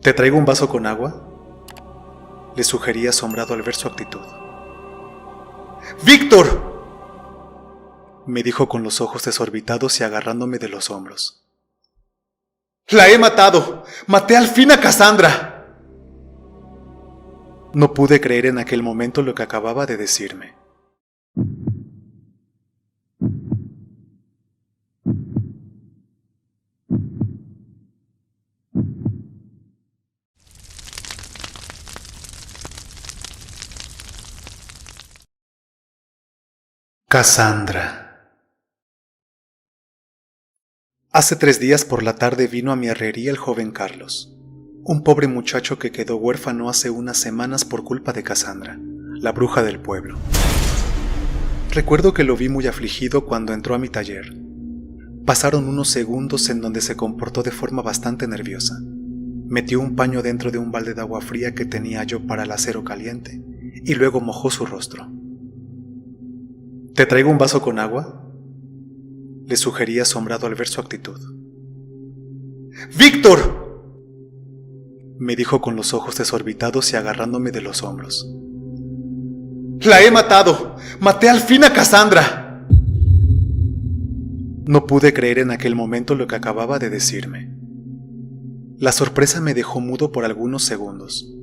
¿Te traigo un vaso con agua?, le sugerí asombrado al ver su actitud. ¡Víctor!, me dijo con los ojos desorbitados y agarrándome de los hombros. ¡La he matado! ¡Maté al fin a Cassandra! No pude creer en aquel momento lo que acababa de decirme. Cassandra. Hace 3 días por la tarde vino a mi herrería el joven Carlos, un pobre muchacho que quedó huérfano hace unas semanas por culpa de Cassandra, la bruja del pueblo. Recuerdo que lo vi muy afligido cuando entró a mi taller. Pasaron unos segundos en donde se comportó de forma bastante nerviosa. Metió un paño dentro de un balde de agua fría que tenía yo para el acero caliente y luego mojó su rostro. ¿Te traigo un vaso con agua?, le sugerí asombrado al ver su actitud. ¡Víctor!, me dijo con los ojos desorbitados y agarrándome de los hombros. ¡La he matado! ¡Maté al fin a Cassandra! No pude creer en aquel momento lo que acababa de decirme. La sorpresa me dejó mudo por algunos segundos.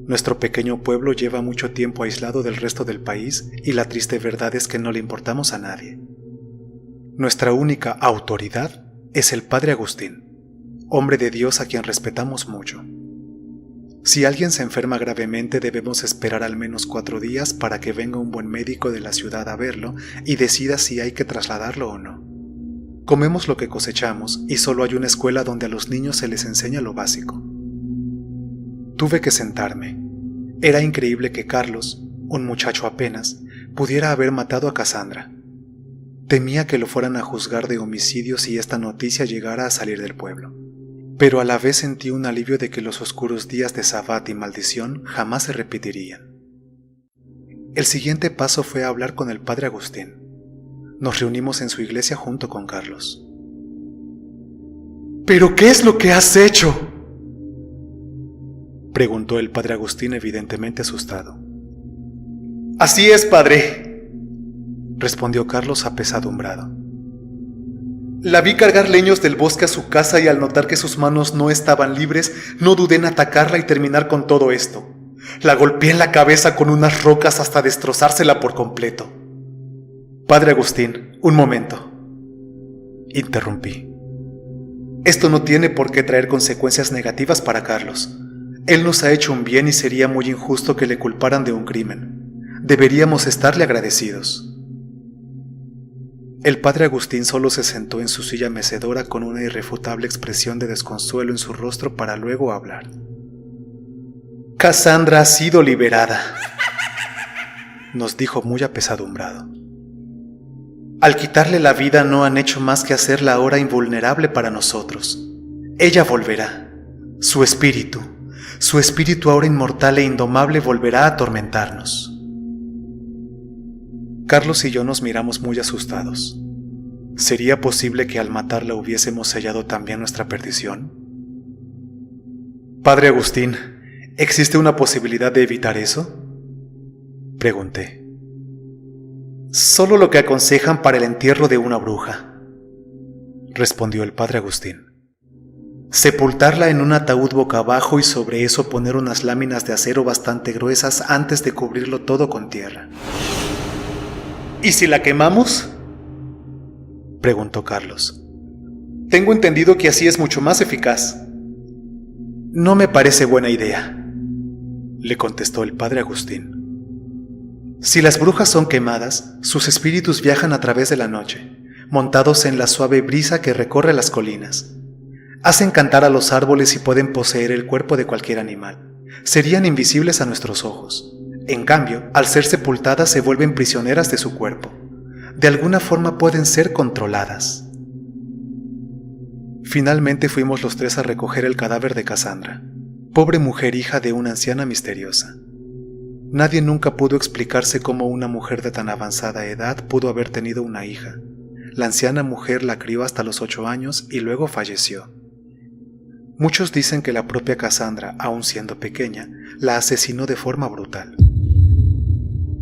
Nuestro pequeño pueblo lleva mucho tiempo aislado del resto del país y la triste verdad es que no le importamos a nadie. Nuestra única autoridad es el Padre Agustín, hombre de Dios a quien respetamos mucho. Si alguien se enferma gravemente debemos esperar al menos 4 días para que venga un buen médico de la ciudad a verlo y decida si hay que trasladarlo o no. Comemos lo que cosechamos y solo hay una escuela donde a los niños se les enseña lo básico. Tuve que sentarme. Era increíble que Carlos, un muchacho apenas, pudiera haber matado a Cassandra. Temía que lo fueran a juzgar de homicidio si esta noticia llegara a salir del pueblo, pero a la vez sentí un alivio de que los oscuros días de sabbat y maldición jamás se repetirían. El siguiente paso fue hablar con el Padre Agustín. Nos reunimos en su iglesia junto con Carlos. ¿Pero qué es lo que has hecho?, preguntó el Padre Agustín evidentemente asustado. Así es, padre, respondió Carlos apesadumbrado. La vi cargar leños del bosque a su casa y al notar que sus manos no estaban libres, no dudé en atacarla y terminar con todo esto. La golpeé en la cabeza con unas rocas hasta destrozársela por completo. Padre Agustín, un momento, interrumpí. Esto no tiene por qué traer consecuencias negativas para Carlos. Él nos ha hecho un bien y sería muy injusto que le culparan de un crimen. Deberíamos estarle agradecidos. El Padre Agustín solo se sentó en su silla mecedora con una irrefutable expresión de desconsuelo en su rostro para luego hablar. Cassandra ha sido liberada, nos dijo muy apesadumbrado. Al quitarle la vida no han hecho más que hacerla ahora invulnerable para nosotros. Ella volverá. Su espíritu ahora inmortal e indomable volverá a atormentarnos. Carlos y yo nos miramos muy asustados. ¿Sería posible que al matarla hubiésemos sellado también nuestra perdición? Padre Agustín, ¿existe una posibilidad de evitar eso?, pregunté. Solo lo que aconsejan para el entierro de una bruja, respondió el Padre Agustín. Sepultarla en un ataúd boca abajo y sobre eso poner unas láminas de acero bastante gruesas antes de cubrirlo todo con tierra. ¿Y si la quemamos?, preguntó Carlos. Tengo entendido que así es mucho más eficaz. No me parece buena idea, le contestó el Padre Agustín. Si las brujas son quemadas, sus espíritus viajan a través de la noche, montados en la suave brisa que recorre las colinas. Hacen cantar a los árboles y pueden poseer el cuerpo de cualquier animal. Serían invisibles a nuestros ojos. En cambio, al ser sepultadas se vuelven prisioneras de su cuerpo. De alguna forma pueden ser controladas. Finalmente fuimos los 3 a recoger el cadáver de Cassandra, pobre mujer hija de una anciana misteriosa. Nadie nunca pudo explicarse cómo una mujer de tan avanzada edad pudo haber tenido una hija. La anciana mujer la crió hasta los 8 años y luego falleció. Muchos dicen que la propia Cassandra, aun siendo pequeña, la asesinó de forma brutal.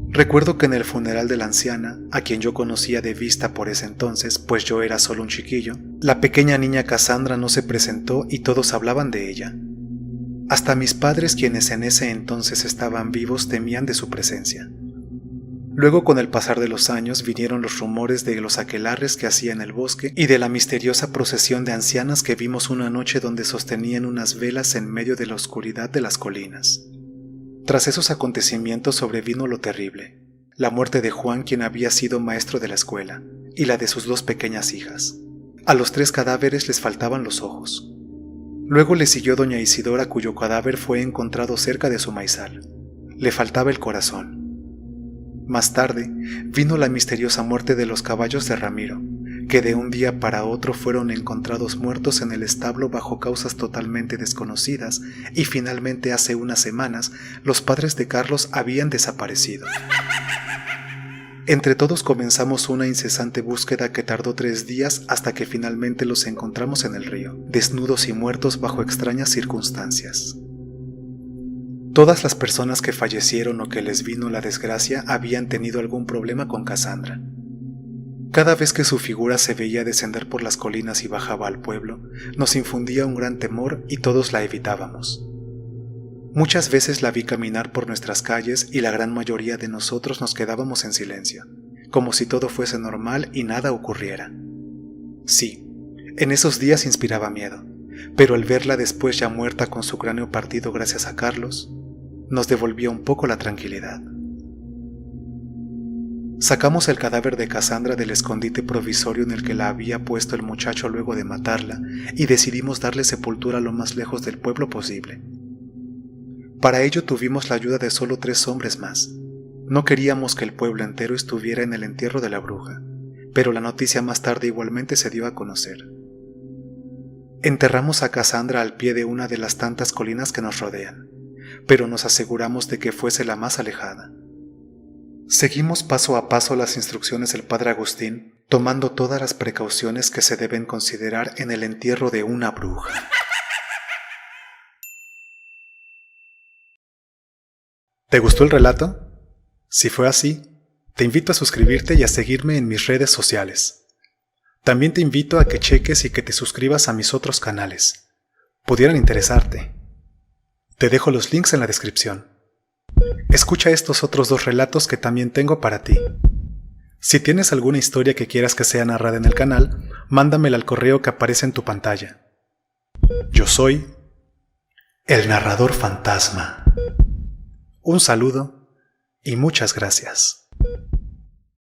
Recuerdo que en el funeral de la anciana, a quien yo conocía de vista por ese entonces, pues yo era solo un chiquillo, la pequeña niña Cassandra no se presentó y todos hablaban de ella. Hasta mis padres, quienes en ese entonces estaban vivos, temían de su presencia. Luego, con el pasar de los años, vinieron los rumores de los aquelarres que hacía en el bosque y de la misteriosa procesión de ancianas que vimos una noche donde sostenían unas velas en medio de la oscuridad de las colinas. Tras esos acontecimientos sobrevino lo terrible, la muerte de Juan, quien había sido maestro de la escuela, y la de sus 2 pequeñas hijas. A los 3 cadáveres les faltaban los ojos. Luego le siguió doña Isidora, cuyo cadáver fue encontrado cerca de su maizal. Le faltaba el corazón. Más tarde, vino la misteriosa muerte de los caballos de Ramiro, que de un día para otro fueron encontrados muertos en el establo bajo causas totalmente desconocidas, y finalmente hace unas semanas los padres de Carlos habían desaparecido. Entre todos comenzamos una incesante búsqueda que tardó 3 días hasta que finalmente los encontramos en el río, desnudos y muertos bajo extrañas circunstancias. Todas las personas que fallecieron o que les vino la desgracia habían tenido algún problema con Cassandra. Cada vez que su figura se veía descender por las colinas y bajaba al pueblo, nos infundía un gran temor y todos la evitábamos. Muchas veces la vi caminar por nuestras calles y la gran mayoría de nosotros nos quedábamos en silencio, como si todo fuese normal y nada ocurriera. Sí, en esos días inspiraba miedo, pero al verla después ya muerta con su cráneo partido gracias a Carlos, nos devolvió un poco la tranquilidad. Sacamos el cadáver de Cassandra del escondite provisorio en el que la había puesto el muchacho luego de matarla y decidimos darle sepultura lo más lejos del pueblo posible. Para ello tuvimos la ayuda de solo 3 hombres más. No queríamos que el pueblo entero estuviera en el entierro de la bruja, pero la noticia más tarde igualmente se dio a conocer. Enterramos a Cassandra al pie de una de las tantas colinas que nos rodean, pero nos aseguramos de que fuese la más alejada. Seguimos paso a paso las instrucciones del padre Agustín, tomando todas las precauciones que se deben considerar en el entierro de una bruja. ¿Te gustó el relato? Si fue así, te invito a suscribirte y a seguirme en mis redes sociales. También te invito a que cheques y que te suscribas a mis otros canales. Pudieran interesarte. Te dejo los links en la descripción. Escucha estos otros 2 relatos que también tengo para ti. Si tienes alguna historia que quieras que sea narrada en el canal, mándamela al correo que aparece en tu pantalla. Yo soy el narrador fantasma. Un saludo y muchas gracias.